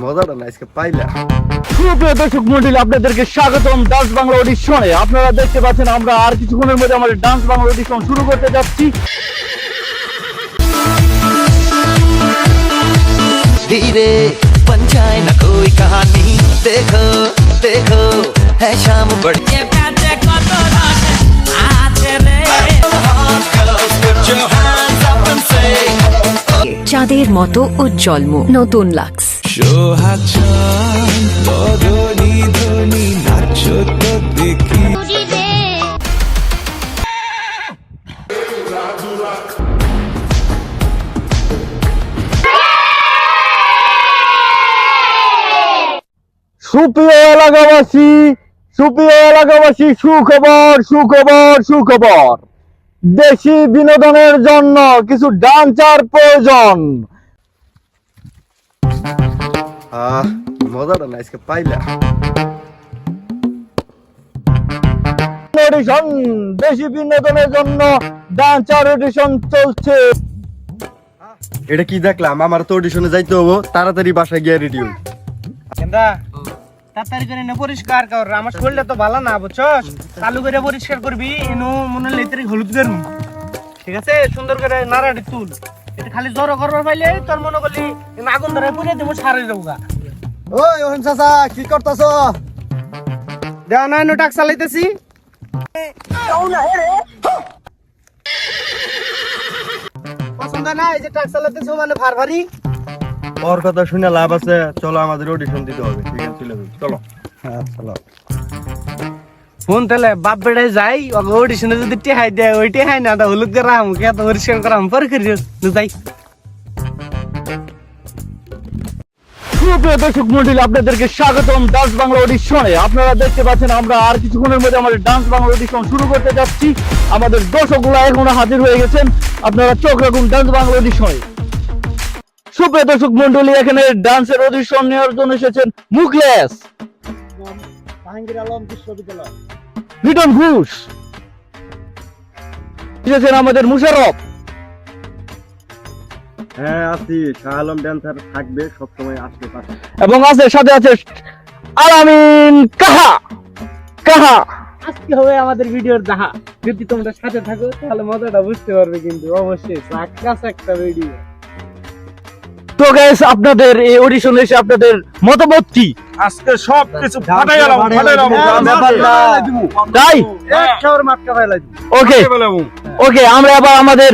মজাটা না আজকে পাইলা। সুপ্রিয় দর্শক মন্ডলী, আপনাদেরকে স্বাগতম ডান্স বাংলা অডিশনে। আপনারা দেখতে পাচ্ছেন আমরা আর কিছুক্ষণের মধ্যে আমাদের ডান্স বাংলা অডিশন শুরু করতে যাচ্ছি। धीरे बन जाए ना कोई कहानी, देखो देखो है शाम बड़ी চাঁদের মতো উজ্জ্বল মুখ, নতুন লাক্স। সুপ্রিয় এলাকাবাসী, সুখবর সুখবর সুখবর। দেশি বিনোদনের জন্য কিছু ডান্সার প্রয়োজন। মজাটা না আজকে পাইলা। অডিশন, দেশি বিনোদনের জন্য ডান্সার অডিশন চলছে। এটা কি দেখলাম? আমার তো অডিশনে যাইতে হবো, তাড়াতাড়ি বাসায় গিয়ে রেডি হই। কেন্দা তাড়াতাড়ি করে নে, পরিষ্কার কর। আমার শরীরটা তো ভালো না, বুঝছস? চালু করে পরিষ্কার করবি। এনু মনে লেতেরি হলুদ করবি, ঠিক আছে? সুন্দর করে নাড়াটি তুল। এটা খালি জড়ো করবার পাইলে তোর মনে করলি আগুন ধরে পুড়ে দেবো, সারে যাবো গা। ওই ওহন চাচা, কি করতাছ? দেওয়া না এনু টাক চালাইতেছি। পছন্দ না এই যে টাক চালাইতেছো, মানে ভার ভারী। ওর কথা শুনে লাভ আছে, চলো আমাদের অডিশন দিতে হবে। ঠিক আছে, চলো। হ্যাঁ চলো। ফোন তাহলে বাপ বেড়ে যাই, অডিশনে যদি টেহাই দেয় ওই টেহাই না হলুদ করে আমাকে এত পরিষ্কার করাম পরে করি যাই। সুপ্রিয় দর্শক মন্ডলী, আপনাদেরকে স্বাগতম ডান্স বাংলা অডিশনে। আপনারা দেখতে পাচ্ছেন আমরা আর কিছুক্ষণের মধ্যে আমাদের ডান্স বাংলা অডিশন শুরু করতে যাচ্ছি। আমাদের দর্শকগুলো এখনো হাজির হয়ে গেছেন। আপনারা চোখ রাখুন ডান্স বাংলা অডিশনে। সুপ্রিয় দর্শক মন্ডলী, এখানে ডান্সের অডিশন নেওয়ার জন্য এসেছেন মুখলেস, জাহাঙ্গীর আলম বিশ্ববিদ্যালয়, লিটন ঘোষ, এসেছেন আমাদের মুশারফ, হ্যাঁ আছি। শাহ আলম ড্যান্সার থাকবে সবসময়, আসবে পাশে। এবং সাথে আছে আলামিন কাহা। আজকে হবে আমাদের ভিডিওর যাহা। যদি তোমরা সাথে থাকো তাহলে মজাটা বুঝতে পারবে, কিন্তু অবশ্যই সাক্কাস একটা ভিডিও। তো গাইস, আপনাদের এই অডিশনে এসে আপনাদের মতামত কি? আজকে সব কিছু ফাটাইলাম তাই ওকে, আমরা আবার আমাদের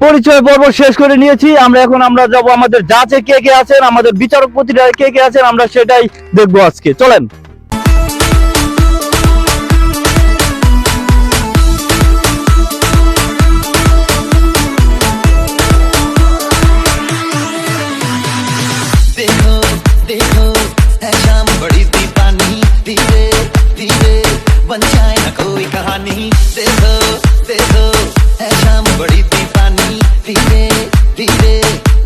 পরিচয় পর্ব শেষ করে নিয়েছি। আমরা যাব আমাদের জাজে কে কে আছেন, আমাদের বিচারকপতিরা কে কে আছেন, আমরা সেটাই দেখবো আজকে। চলেন। देखो देखो है शाम बड़ी दीवानी, धीरे धीरे बन जाए ना कोई कहानी, देखो देखो है शाम बड़ी दीवानी, धीरे धीरे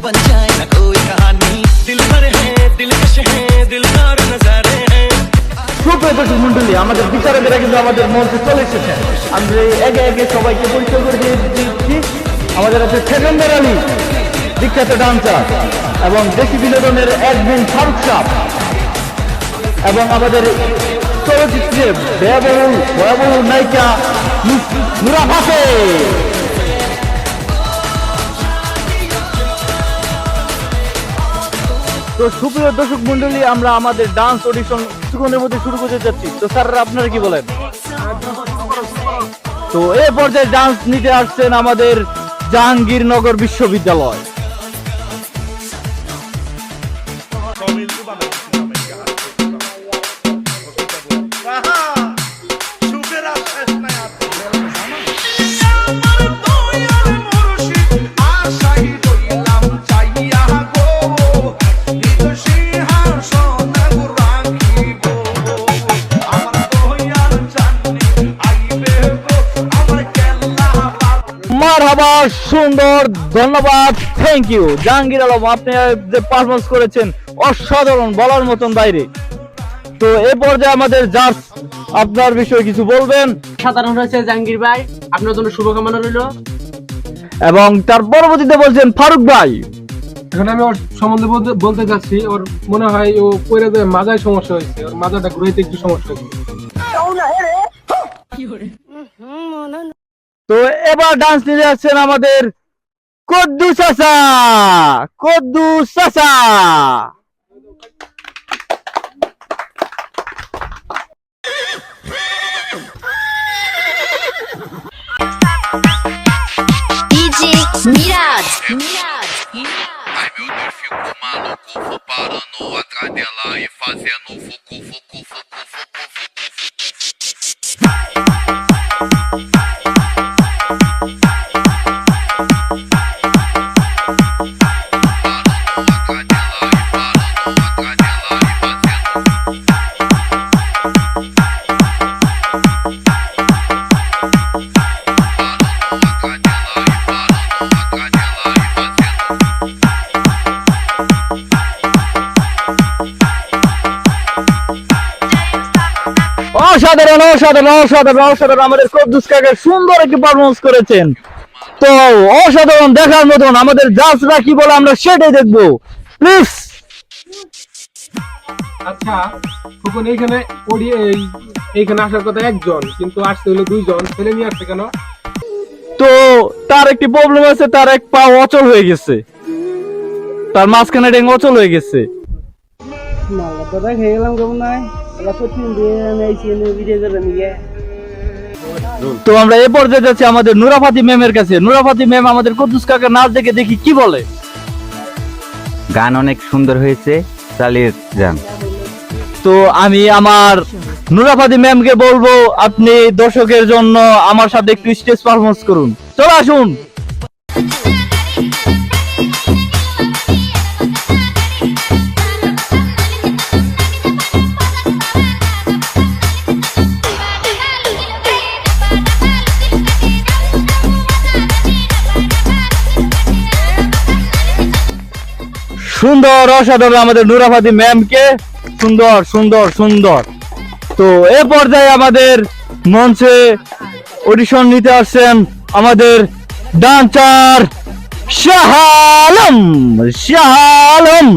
बन जाए ना कोई कहानी, दिल भर है दिलकश है दिलदार नजारे हैं। সুপ্রিয় দর্শক মন্ডলী, আমাদের বিচারকেরা কিন্তু আমাদের মঞ্চে চলে এসেছেন। আমরা একে একে সবাইকে পরিচয় করে দিয়ে দিচ্ছি। আমাদের আছে সেকেন্দার আলী, বিখ্যাত ডান্সার, এবং দেশি বিনোদনের একদিন ফারুক সাহ, এবং আমাদের চলচ্চিত্রে ভয়াবহ নায়িকা নুরা ফাতেহ। তো সুপ্রিয় দর্শক মন্ডলী, আমরা আমাদের ডান্স অডিশন কিছুক্ষণের মধ্যে শুরু করতে যাচ্ছি। তো স্যাররা আপনারা কি বলেন? তো এই পর্যায়ে ডান্স নিতে আসছেন আমাদের জাহাঙ্গীরনগর বিশ্ববিদ্যালয়। মারহাবা, সুন্দর, ধন্যবাদ, থ্যাংক ইউ জাহাঙ্গীর আলম। আপনি যে পারফরমেন্স করেছেন অসাধারণ, বলার মতন বাইরে। তো এই পর্যায়ে আমাদের জাজ আপনার বিষয়ে কিছু বলবেন। সাধারণ হয়েছে জাহাঙ্গীর ভাই, আপনার জন্য শুভকামনা রইল। এবং তার পরবর্তীতে বলছেন ফারুক ভাই। এখন আমি ওর সম্বন্ধে বলতে চাচ্ছি, ওর মনে হয় ও পরে যে মাজায় সমস্যা হয়েছে, ওর মাজাটা ঘুরাইতে একটু সমস্যা হয়েছে। তো এবার ডান্স নিতে যাচ্ছেন আমাদের কদ্দুস চাচা। কদ্দুস চাচা DJ Miraj Ai meu Deus, fico maluco, vou parando atrás dela e fazendo fucu, fucu, fucu, fucu, fucu, fucu. অসাধারণ অসাধারণ অসাধারণ অসাধারণ আমাদের কদ্দুস কাকা সুন্দর একটি পারফরমেন্স করেছেন। তো অসাধারণ দেখার মতন, আমাদের জাজরা কি বলে আমরা সেটাই দেখবো প্লিজ। আচ্ছা খোকন, এইখানে এইখানে আসার কথা একজন, কিন্তু আসতে হলো দুইজন, ছেলে নিয়ে আসছে কেন? তো তার একটি প্রবলেম আছে, তার এক পা অচল হয়ে গেছে, তার মাঝখানে ডেঙ্গ অচল হয়ে গেছে। তো আমরা এ পর্যায়ে যাচ্ছি আমাদের নুরাফাতি ম্যামের কাছে। নুরাফাতি ম্যাম আমাদের কদ্দুস কাকার নাচ দেখে দেখি কি বলে। গান অনেক সুন্দর হয়েছে, চালিয়ে যান। তো আমি আমার নুরাফাতি ম্যামকে বলবো আপনি দর্শকের জন্য আমার সাথে একটু স্টেজ পারফরমেন্স করুন। চলে আসুন। সুন্দর অসাধারণ আমাদের নুরাফাতি ম্যামকে, সুন্দর সুন্দর সুন্দর। তো এ পর্যায়ে আমাদের মঞ্চে অডিশন নিতে আসছেন আমাদের ডান্সার শাহ আলম। শাহ আলম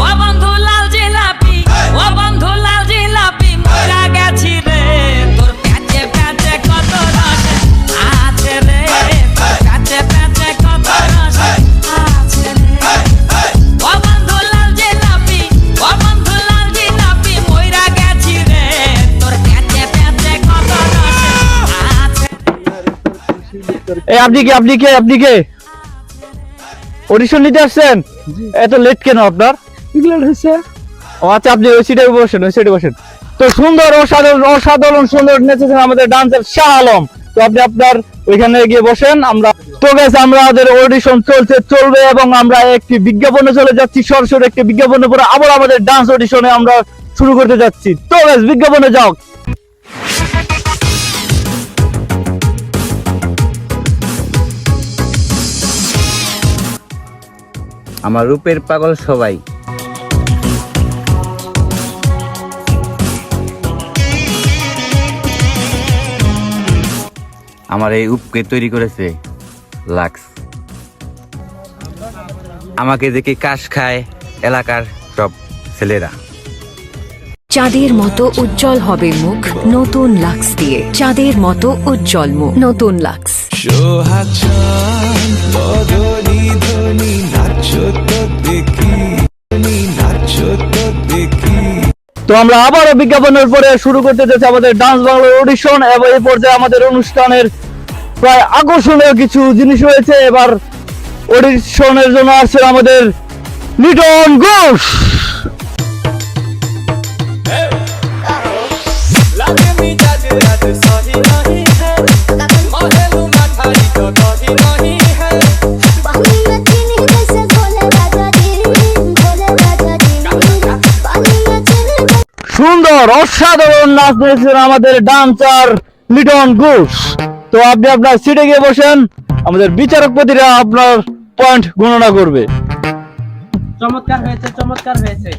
ও বন্ধু লাল জিলাপি, ও বন্ধু লাল জিলাপি, মরা গেছি রে তোর প্যাচে প্যাচে কত রস আছে রে, তোর প্যাচে প্যাচে কত রস আছে রে। ও বন্ধু লাল জিলাপি, ও বন্ধু লাল জিলাপি, মরা গেছি রে তোর প্যাচে প্যাচে কত রস আছে। আপনি কে অডিশন নিতে আসছেন? এত লেট কেন আপনার? ও আচ্ছা, আপনি ওই সিটে বসেন। তো সুন্দর অসাধারণ অসাধারণ সুন্দর নেচেছেন আমাদের ডান্সার শাহ আলম। তো আপনি আপনার ওইখানে গিয়ে বসেন। আমরা তো গেছে আমাদের অডিশন চলবে এবং আমরা একটি বিজ্ঞাপনে চলে যাচ্ছি। সরাসরি একটি বিজ্ঞাপনের পরে আবার আমাদের ডান্স অডিশনে আমরা শুরু করতে যাচ্ছি। তো গেছে বিজ্ঞাপনে যাও। আমার রূপের পাগল সবাই। আমার এই উপকে তৈরি করেছে লাক্স। আমাকে দেখে কাশ খায় এলাকার সব ছেলেরা। চাঁদের মতো উজ্জ্বল হবে মুখ নতুন লাক্স দিয়ে। চাঁদের মতো উজ্জ্বল মুখ নতুন লাক্স। তো আমরা আবারও বিজ্ঞাপনের পরে শুরু করতে যাচ্ছি আমাদের ডান্স বাংলার অডিশন এবং এই পর্যায়ে আমাদের অনুষ্ঠানের প্রায় আকর্ষণীয় কিছু জিনিস রয়েছে। এবার অডিশনের জন্য আসছে আমাদের লিটন ঘোষ। সুন্দর অসাধারণ নাচ নিয়েছেন আমাদের ডান্সার লিটন ঘোষ। তো আপনি আপনার সিটে গিয়ে বসেন, আমাদের বিচারকপতিরা আপনার পয়েন্ট গণনা করবে। চমৎকার হয়েছে, চমৎকার হয়েছে।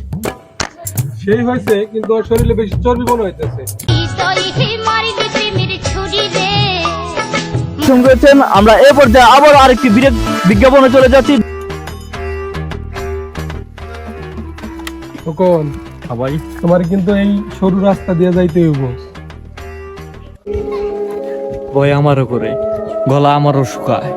সেই হয়েছে, কিন্তু ওর শরীরে বেশি চর্বি মনে হইতেছে। শুনছেন, আমরা এ পর্যায়ে আবার আরেকটি বিজ্ঞাপনে চলে যাচ্ছি। তখন ভাই তোমার কিন্তু এই সরু রাস্তা দিয়ে যাইতে হইব। ভয় আমারও করে, গলা আমারও শুকায়।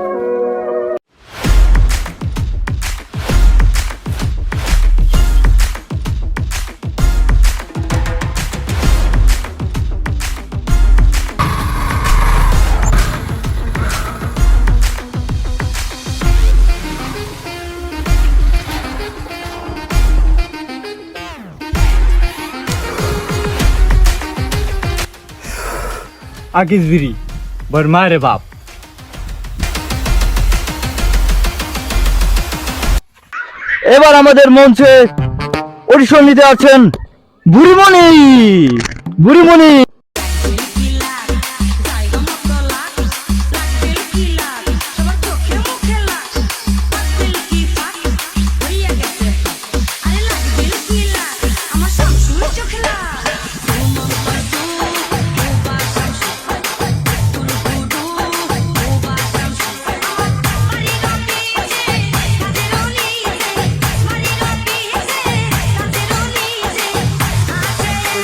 আকিস বিড়ি বর মারে বাপ। এবার আমাদের মঞ্চে অডিশন নিতে আছেন বুড়িমণি। বুড়িমণি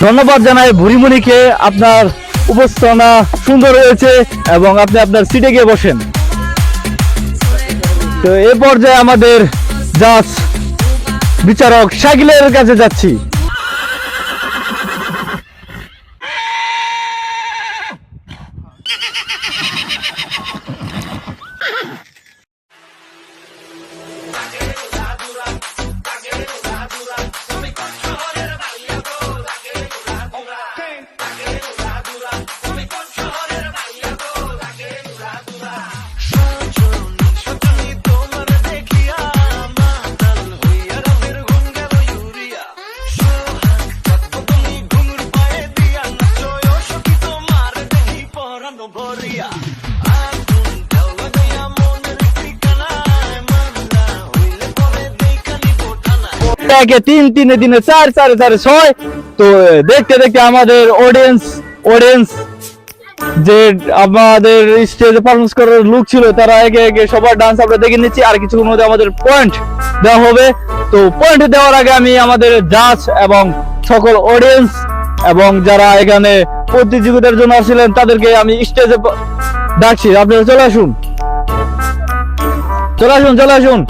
ধন্যবাদ জানাই বুড়িমণিকে, আপনার উপস্থাপনা সুন্দর হয়েছে এবং আপনি আপনার সিটে গিয়ে বসেন। তো এ পর্যায়ে আমাদের জাজ বিচারক শাকিলের কাছে যাচ্ছি। একে 3 3 দিনে 4 4 4 6। তো দেখতে দেখতে আমাদের অডিয়েন্স যে আমাদের স্টেজে পারফরমেন্স করার লোক ছিল, তারা একে একে সবার ডান্স আমরা দেখে নিচ্ছি। আর কিছুক্ষণ মধ্যে আমাদের পয়েন্ট দেওয়া হবে। তো পয়েন্ট দেওয়ার আগে আমি আমাদের জাজ এবং সকল অডিয়েন্স এবং যারা এখানে প্রতিযোগিতার জন্য আসছিলেন তাদেরকে আমি স্টেজে ডাকছি। আপনারা চলে আসুন, চলে আসুন, চলে আসুন।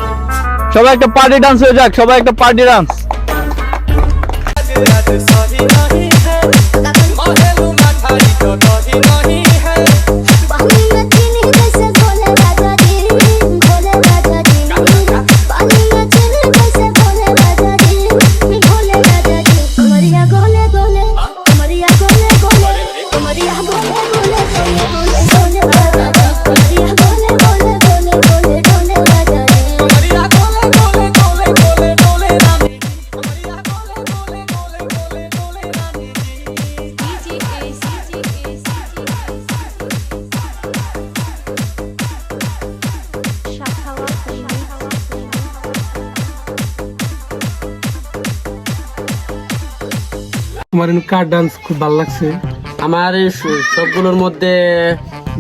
সবাই একটা পার্টি ডান্স হয়ে যাক, সবাই একটা পার্টি ডান্স। তোমার কার ডান্স খুব ভালো লাগছে? আমার সবগুলোর মধ্যে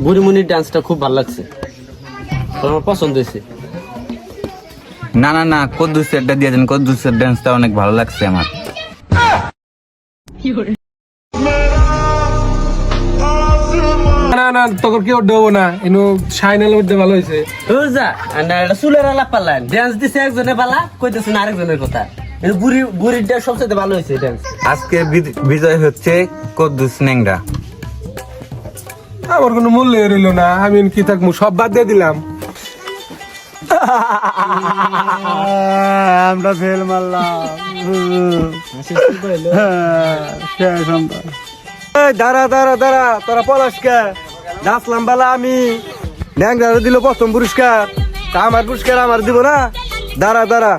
বুড়িমণির ডান্সটা খুব ভালো লাগছে, আমার পছন্দ হয়েছে। না না না, কদ্দুসেরটা দিয়ে দেন, কদ্দুসের ডান্সটা অনেক ভালো লাগছে আমার। না না, তোর কেউ দেবো না, এনো শাইনালের মধ্যে ভালো হয়েছে। চুলের আলাপ পাল্লান ডান্স দিছে একজনে পালা, কইতেছে না আরেকজনের কথা। বুড়ির ডান্স সবচেয়ে ভালো হয়েছে ডান্স। আজকে বিজয় হচ্ছে কদ্দুস ন্যাংরা। আমার কোনো মূল্য রইল না, আমি কি থাকবো, সব বাদ দিয়ে দিলাম। আমরা ফেল মারলাম। দাঁড়া দাঁড়া দাঁড়া, তোরা পলাশকে নাচলাম বেলা আমি ন্যাংরা দিল প্রথম পুরস্কার, তা আমার পুরস্কার আমার দিব না? দাঁড়া দাঁড়া।